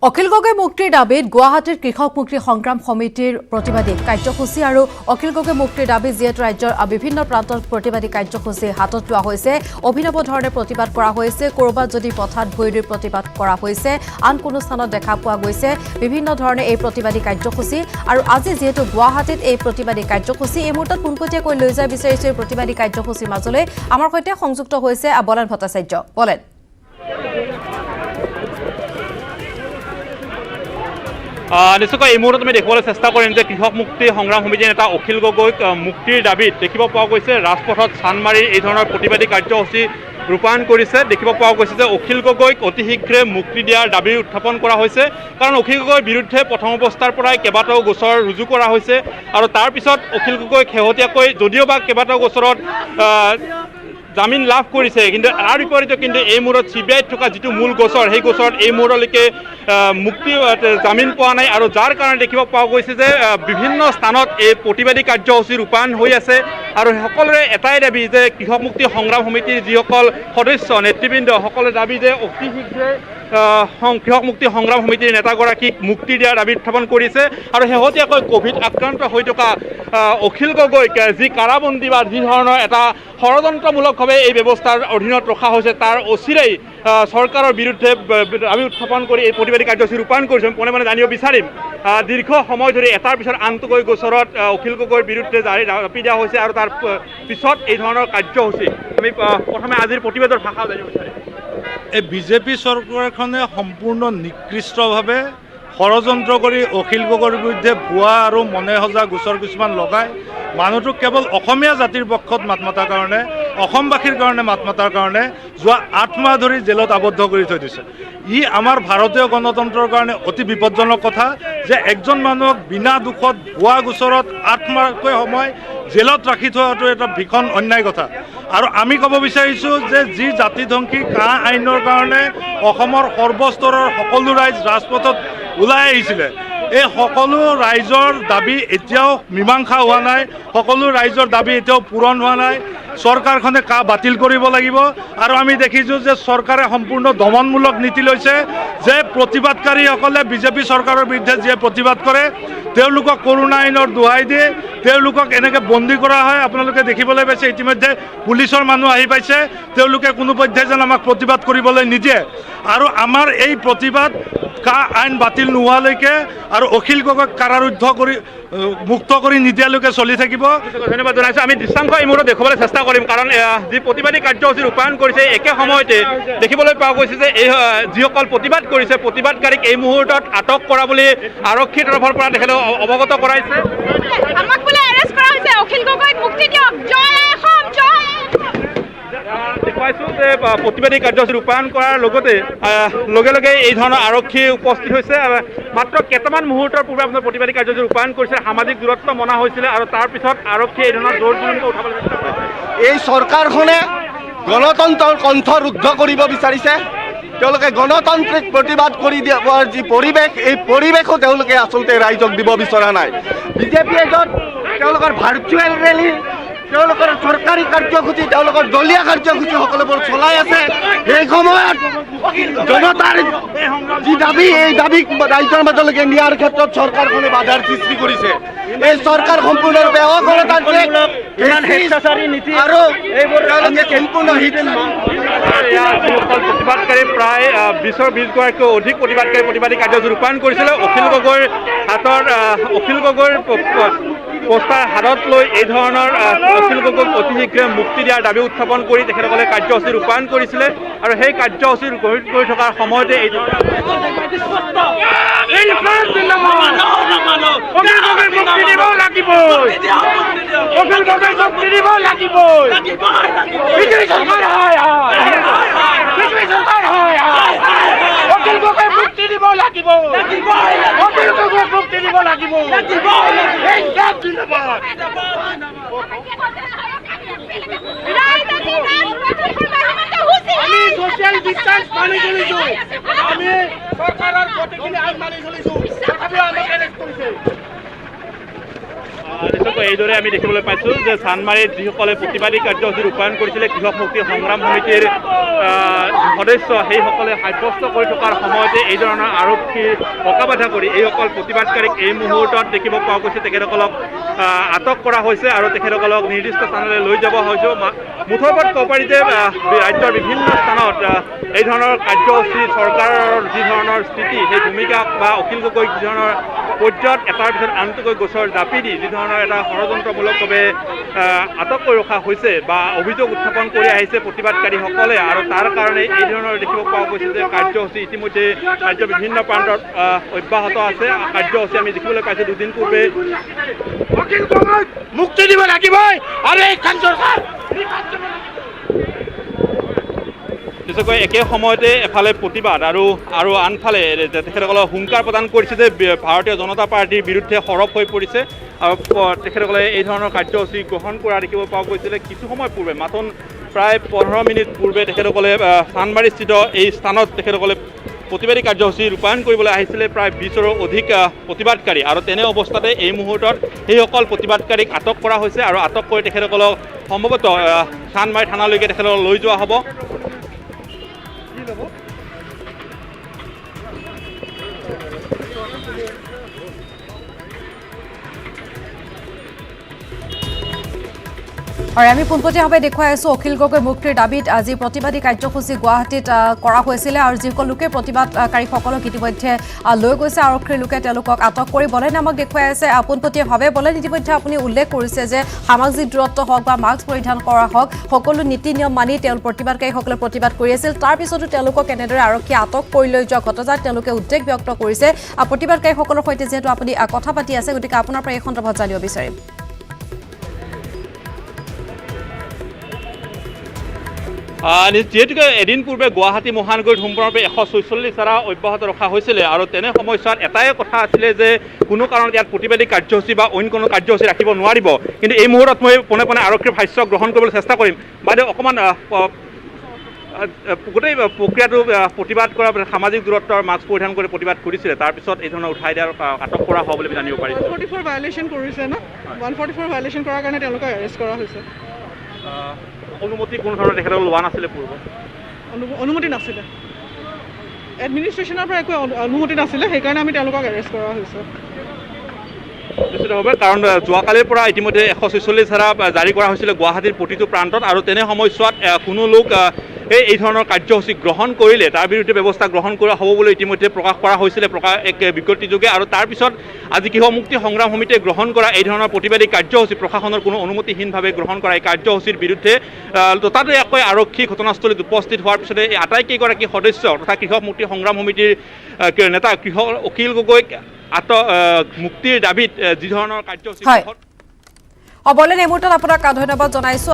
অখিল গগৈ মুক্তিৰ দাবীত গুৱাহাটীৰ কৃষক মুক্তি সংগ্ৰাম সমিতিৰ প্ৰতিবাদী কাৰ্যসূচী আৰু অখিল গগৈ মুক্তিৰ দাবী যিহেতু ৰাজ্যৰ বিভিন্ন প্ৰান্তত প্ৰতিবাদী কাৰ্যসূচী হাতত লোৱা হৈছে অভিনৱ ধৰণে প্ৰতিবাদ কৰা হৈছে কৰবাত যদি পথাত ভৈৰীৰ প্ৰতিবাদ কৰা হৈছে আন কোনো স্থানত দেখা পোৱা গৈছে বিভিন্ন ধৰণে এই প্ৰতিবাদী কাৰ্যসূচী আৰু আজি যেহেতু গুৱাহাটীত এই প্ৰতিবাদী কাৰ্যসূচী এই মুহূৰ্তত পোনপটীয়াকৈ লৈ যায় বিচাৰিছে এই প্ৰতিবাদী কাৰ্যসূচীৰ মাজলৈ আমাৰ সৈতে সংযুক্ত হৈছে বলেন ভট্টাচাৰ্য বলেন নিশ্চয়কৈ এই মুহূৰ্তত আমি দেখিবলৈ চেষ্টা কৰিম যে কৃষক মুক্তি সংগ্ৰাম সমিতিৰ নেতা অখিল গগৈক মুক্তিৰ দাবীত দেখিব পোৱা গৈছে ৰাজপথত চানমাৰি এই ধৰণৰ প্ৰতিবাদী কাৰ্যসূচী ৰূপায়ণ কৰিছে দেখিব পোৱা গৈছে যে অখিল গগৈক অতি শীঘ্ৰে মুক্তি দিয়াৰ দাবী উত্থাপন কৰা হৈছে কাৰণ অখিল গগৈৰ বিৰুদ্ধে প্ৰথম অৱস্থাৰ পৰাই কেইবাটাও গোচৰ ৰুজু কৰা হৈছে আৰু তাৰ পিছত অখিল গগৈক শেহতীয়াকৈ যদিও বা কেইবাটাও গোচৰত জামিন লাভ কৰিছে কিন্তু তাৰ বিপৰীতে কিন্তু এই মূৰত CBIত থকা যিটো মূল গোচৰ সেই গোচৰত এই মূৰলৈকে মুক্তি জামিন পোৱা নাই আৰু যাৰ কাৰণে দেখিব পোৱা গৈছে যে বিভিন্ন স্থানত এই প্ৰতিবাদী কাৰ্যসূচী ৰূপায়ণ হৈ আছে আৰু সকলোৰে এটাই দাবী যে কৃষক মুক্তি সংগ্ৰাম সমিতিৰ যিসকল সদস্য নেতৃবৃন্দ সকলোৰে দাবী যে অতি শীঘ্ৰে কৃষক মুক্তি সংগ্ৰাম সমিতিৰ নেতাগৰাকীক মুক্তি দিয়াৰ দাবী উত্থাপন কৰিছে আৰু শেহতীয়াকৈ কোভিড আক্ৰান্ত হৈ থকা অখিল গগৈক যি কাৰাবন্দী বা যি ধৰণৰ এটা ষড়যন্ত্ৰমূলকভাৱে এই ব্যৱস্থাৰ অধীনত ৰখা হৈছে তাৰ অচিৰেই চৰকাৰৰ বিৰুদ্ধে দাবী উত্থাপন কৰি এই প্ৰতিবাদী কাৰ্যসূচী ৰূপায়ণ কৰিছে পোনে পোনে জানিব বিচাৰিম দীৰ্ঘ সময় ধৰি এটাৰ পিছত আনটোকৈ গোচৰত অখিল গগৈৰ বিৰুদ্ধে জাপি দিয়া হৈছে আৰু তাৰ পিছত এই ধৰণৰ কাৰ্যসূচী আমি প্ৰথমে আজিৰ প্ৰতিবাদৰ ভাষা জানিব বিচাৰিম এই বিজেপি চৰকাৰখনে সম্পূৰ্ণ নিকৃষ্টভাৱে ষড়যন্ত্ৰ কৰি অখিল গগৈৰ বিৰুদ্ধে ভুৱা আৰু মনে সজা গোচৰ কিছুমান লগাই মানুহটোক কেৱল অসমীয়া জাতিৰ পক্ষত মাত মতাৰ কাৰণে অসমবাসীৰ কাৰণে মাত মতাৰ কাৰণে যোৱা 8 মাহ ধৰি জেলত আবদ্ধ কৰি থৈ দিছে ই আমাৰ ভাৰতীয় গণতন্ত্ৰৰ কাৰণে অতি বিপদজনক কথা যে একজন মানুহক বিনা দুখত ভুৱা গোচৰত 8 মাহকৈ সময় জেলত ৰাখি থোৱাটো এটা ভীষণ অন্যায় কথা আৰু আমি ক'ব বিচাৰিছোঁ যে যি জাতিধ্বংসী কা আইনৰ কাৰণে অসমৰ সৰ্বস্তৰৰ সকলো ৰাইজ ৰাজপথত ওলাই আহিছিলে এই সকলো ৰাইজৰ দাবী এতিয়াও মীমাংসা হোৱা নাই সকলো ৰাইজৰ দাবী এতিয়াও পূৰণ হোৱা নাই চৰকাৰখনে কা বাতিল কৰিব লাগিব আৰু আমি দেখিছোঁ যে চৰকাৰে সম্পূৰ্ণ দমনমূলক নীতি লৈছে যে প্ৰতিবাদকাৰীসকলে বিজেপি চৰকাৰৰ বিৰুদ্ধে যিয়ে প্ৰতিবাদ কৰে তেওঁলোকক কৰোণা আইনৰ দোহাই দিয়ে তেওঁলোকক এনেকৈ বন্দী কৰা হয় আপোনালোকে দেখিবলৈ পাইছে ইতিমধ্যে পুলিচৰ মানুহ আহি পাইছে তেওঁলোকে কোনো পধ্যেই যেন আমাক প্ৰতিবাদ কৰিবলৈ নিদিয়ে আৰু আমাৰ এই প্ৰতিবাদ কা আইন বাতিল নোহোৱালৈকে আৰু অখিল গগৈক কাৰাৰুদ্ধ কৰি মুক্ত কৰি নিদিয়ালৈকে চলি থাকিব ধন্যবাদ জনাইছোঁ আমি দৃশ্যাংশ এই মুহূৰ্তত দেখুৱাবলৈ চেষ্টা কৰিম কাৰণ যি প্ৰতিবাদী কাৰ্যসূচী ৰূপায়ণ কৰিছে একে সময়তে দেখিবলৈ পোৱা গৈছে যে এই যিসকল প্ৰতিবাদ কৰিছে প্ৰতিবাদকাৰীক এই মুহূৰ্তত আটক কৰা বুলি আৰক্ষীৰ তৰফৰ পৰা তেখেতক অৱগত কৰাইছে আমাক বোলে এৰেষ্ট কৰা হৈছে অখিল গগৈক মুক্তি দিয়ক জয় অসম জয় দেখুৱাইছোঁ যে প্ৰতিবাদী কাৰ্যসূচী ৰূপায়ণ কৰাৰ লগতে লগে লগে এই ধৰণৰ আৰক্ষী উপস্থিত হৈছে মাত্ৰ কেইটামান মুহূৰ্তৰ পূৰ্বে আপোনাৰ প্ৰতিবাদী কাৰ্যসূচী ৰূপায়ণ কৰিছে সামাজিক দূৰত্ব মনা হৈছিলে আৰু তাৰ পিছত আৰক্ষীয়ে এই ধৰণৰ জোৰ জুলুমটো উঠাবলৈ চেষ্টা কৰিছে এই চৰকাৰখনে গণতন্ত্ৰৰ কণ্ঠ ৰুদ্ধ কৰিব বিচাৰিছে তেওঁলোকে গণতান্ত্ৰিক প্ৰতিবাদ কৰি দিয়াৰ যি পৰিৱেশ এই পৰিৱেশো তেওঁলোকে আচলতে ৰাইজক দিব বিচৰা নাই বিজেপিয়ে য'ত তেওঁলোকৰ ভাৰ্চুৱেল ৰেলী তেওঁলোকৰ চৰকাৰী কাৰ্যসূচী তেওঁলোকৰ দলীয় কাৰ্যসূচী সকলোবোৰ চলাই আছে সেই সময়ত জনতাৰ যি দাবী এই দাবীক ৰাইজৰ মাজলৈকে নিয়াৰ ক্ষেত্ৰত চৰকাৰখনে বাধাৰ সৃষ্টি কৰিছে এই চৰকাৰ সম্পূৰ্ণৰূপে অগণতান্ত্ৰিক আৰু তেওঁলোকে সম্পূৰ্ণ প্ৰতিবাদকাৰী প্ৰায় 20গৰাকীও অধিক প্ৰতিবাদকাৰী প্ৰতিবাদী কাৰ্যসূচী ৰূপায়ণ কৰিছিলে অখিল গগৈৰ পোষ্টাৰ হাতত লৈ এই ধৰণৰ অখিল গগৈক অতি শীঘ্ৰে মুক্তি দিয়াৰ দাবী উত্থাপন কৰি তেখেতসকলে কাৰ্যসূচী ৰূপায়ণ কৰিছিলে আৰু সেই কাৰ্যসূচী কৰি থকাৰ সময়তে এই আমি সোশ্যাল ডিস্টেন্স মানি চলিছো আমি সৰকাৰেৰ গোটেখিনি আইন মানি চলিছো তথাপিও আমাক এৰেষ্ট কৰিছে নিশ্চয়কৈ এইদৰে আমি দেখিবলৈ পাইছোঁ যে চানমাৰীত যিসকলে প্ৰতিবাদী কাৰ্যসূচী ৰূপায়ণ কৰিছিলে কৃষক মুক্তি সংগ্ৰাম সমিতিৰ সদস্য সেইসকলে সাব্যস্ত কৰি থকাৰ সময়তে এই ধৰণৰ আৰক্ষীৰ অকাবাধা কৰি এইসকল প্ৰতিবাদকাৰীক এই মুহূৰ্তত দেখিব পোৱা গৈছে তেখেতসকলক আটক কৰা হৈছে আৰু তেখেতসকলক নিৰ্দিষ্ট স্থানলৈ লৈ যাব হৈছে মুঠৰ ওপৰত ক'ব পাৰি যে ৰাজ্যৰ বিভিন্ন স্থানত এই ধৰণৰ কাৰ্যসূচী চৰকাৰৰ যি ধৰণৰ স্থিতি সেই ভূমিকা বা অখিল গগৈক যি ধৰণৰ পৰ্যায়ত এটাৰ পিছত আনটোকৈ গোচৰ জাপি দি যি ধৰণৰ এটা ষড়যন্ত্ৰমূলকভাৱে আটক কৰি ৰখা হৈছে বা অভিযোগ উত্থাপন কৰি আহিছে প্ৰতিবাদকাৰীসকলে আৰু তাৰ কাৰণে এই ধৰণৰ দেখিব পোৱা গৈছে যে কাৰ্যসূচী ইতিমধ্যে ৰাজ্যৰ বিভিন্ন প্ৰান্তত অব্যাহত আছে কাৰ্যসূচী আমি দেখিবলৈ পাইছোঁ দুদিন পূৰ্বে অখিল গগৈক মুক্তি দিব লাগিবই আৰু এইখন চৰকাৰ নিশ্চয়কৈ একে সময়তে এফালে প্ৰতিবাদ আৰু আনফালে তেখেতসকলক হুংকাৰ প্ৰদান কৰিছে যে ভাৰতীয় জনতা পাৰ্টীৰ বিৰুদ্ধে সৰব হৈ পৰিছে আৰু তেখেতসকলে এই ধৰণৰ কাৰ্যসূচী গ্ৰহণ কৰা দেখিব পোৱা গৈছিলে কিছু সময় পূৰ্বে মাথোন প্ৰায় 15 মিনিট পূৰ্বে তেখেতসকলে চানমাৰীস্থিত এই স্থানত তেখেতসকলে প্ৰতিবাদী কাৰ্যসূচী ৰূপায়ণ কৰিবলৈ আহিছিলে প্ৰায় 20ৰো অধিক প্ৰতিবাদকাৰী আৰু তেনে অৱস্থাতে এই মুহূৰ্তত সেইসকল প্ৰতিবাদকাৰীক আটক কৰা হৈছে আৰু আটক কৰি তেখেতসকলক সম্ভৱতঃ চানমাৰী থানালৈকে তেখেতসকলক লৈ যোৱা হ'ব আৰু আমি পোনপটীয়াভাৱে দেখুৱাই আছোঁ অখিল গগৈ মুক্তিৰ দাবীত আজি প্ৰতিবাদী কাৰ্যসূচী গুৱাহাটীত কৰা হৈছিলে আৰু যিসকল লোকে প্ৰতিবাদকাৰীসকলক ইতিমধ্যে লৈ গৈছে আৰক্ষীৰ লোকে তেওঁলোকক আটক কৰি বলেন আমাক দেখুৱাই আছে পোনপটীয়াভাৱে বলেন ইতিমধ্যে আপুনি উল্লেখ কৰিছে যে সামাজিক দূৰত্ব হওক বা মাস্ক পৰিধান কৰা হওক সকলো নীতি নিয়ম মানি তেওঁ প্ৰতিবাদকাৰীসকলে প্ৰতিবাদ কৰি আছিল তাৰপিছতো তেওঁলোকক কেনেদৰে আৰক্ষীয়ে আটক কৰি লৈ যোৱা ঘটনাত তেওঁলোকে উদ্বেগ ব্যক্ত কৰিছে প্ৰতিবাদকাৰীসকলৰ সৈতে যিহেতু আপুনি কথা পাতি আছে গতিকে আপোনাৰ পৰা এই সন্দৰ্ভত জানিব বিচাৰিম যিহেতুকে এদিন পূৰ্বে গুৱাহাটী মহানগৰীত সম্পূৰ্ণৰূপে 146 ধাৰা অব্যাহত ৰখা হৈছিলে আৰু তেনে সময়ছোৱাত এটাই কথা আছিলে যে কোনো কাৰণত ইয়াত প্ৰতিবাদী কাৰ্যসূচী বা অইন কোনো কাৰ্যসূচী ৰাখিব নোৱাৰিব কিন্তু এই মুহূৰ্তত মই পোনে পোনে আৰক্ষীৰ ভাষ্য গ্ৰহণ কৰিবলৈ চেষ্টা কৰিম বাইদেউ অকণমান গোটেই প্ৰক্ৰিয়াটো প্ৰতিবাদ কৰা সামাজিক দূৰত্বৰ মাস্ক পৰিধান কৰি প্ৰতিবাদ কৰিছিলে তাৰপিছত এই ধৰণৰ উঠাই দিয়াৰ আটক কৰা হ'ব বুলি জানিব পাৰিছোঁ 144 ভায়োলেশ্যন কৰিছে ন 144 ভায়োলেশ্যন কৰাৰ কাৰণে তেওঁলোকক এৰেষ্ট কৰা হৈছে অনুমতি কোনো ধৰণৰ তেখেতক লোৱা নাছিলে পূৰ্বে অনুমতি নাছিলে এডমিনিষ্ট্ৰেশ্যনৰ পৰা একো অনুমতি নাছিলে সেইকাৰণে আমি তেওঁলোকক এৰেষ্ট কৰা হৈছে নিশ্চিতভাৱে কাৰণ যোৱাকালিৰ পৰা ইতিমধ্যে 146 ধাৰা জাৰি কৰা হৈছিলে গুৱাহাটীৰ প্ৰতিটো প্ৰান্তত আৰু তেনে সময়ছোৱাত কোনো লোক এই ধৰণৰ কাৰ্যসূচী গ্ৰহণ কৰিলে তাৰ বিৰুদ্ধে ব্যৱস্থা গ্ৰহণ কৰা হ'ব বুলি ইতিমধ্যে প্ৰকাশ কৰা হৈছিলে এক বিজ্ঞপ্তিযোগে আৰু তাৰপিছত আজি কৃষক মুক্তি সংগ্ৰাম সমিতিয়ে গ্ৰহণ কৰা এই ধৰণৰ প্ৰতিবাদী কাৰ্যসূচী প্ৰশাসনৰ কোনো অনুমতিহীনভাৱে গ্ৰহণ কৰা এই কাৰ্যসূচীৰ বিৰুদ্ধে ততাতৈয়াকৈ আৰক্ষী ঘটনাস্থলীত উপস্থিত হোৱাৰ পিছতে এই আটাইকেইগৰাকী সদস্য তথা কৃষক মুক্তি সংগ্ৰাম সমিতিৰ নেতা অখিল গগৈক মুক্তিৰ দাবীত যি ধৰণৰ কাৰ্যসূচী বলেন এই মুহূৰ্তত আপোনাক ধন্যবাদ জনাইছোঁ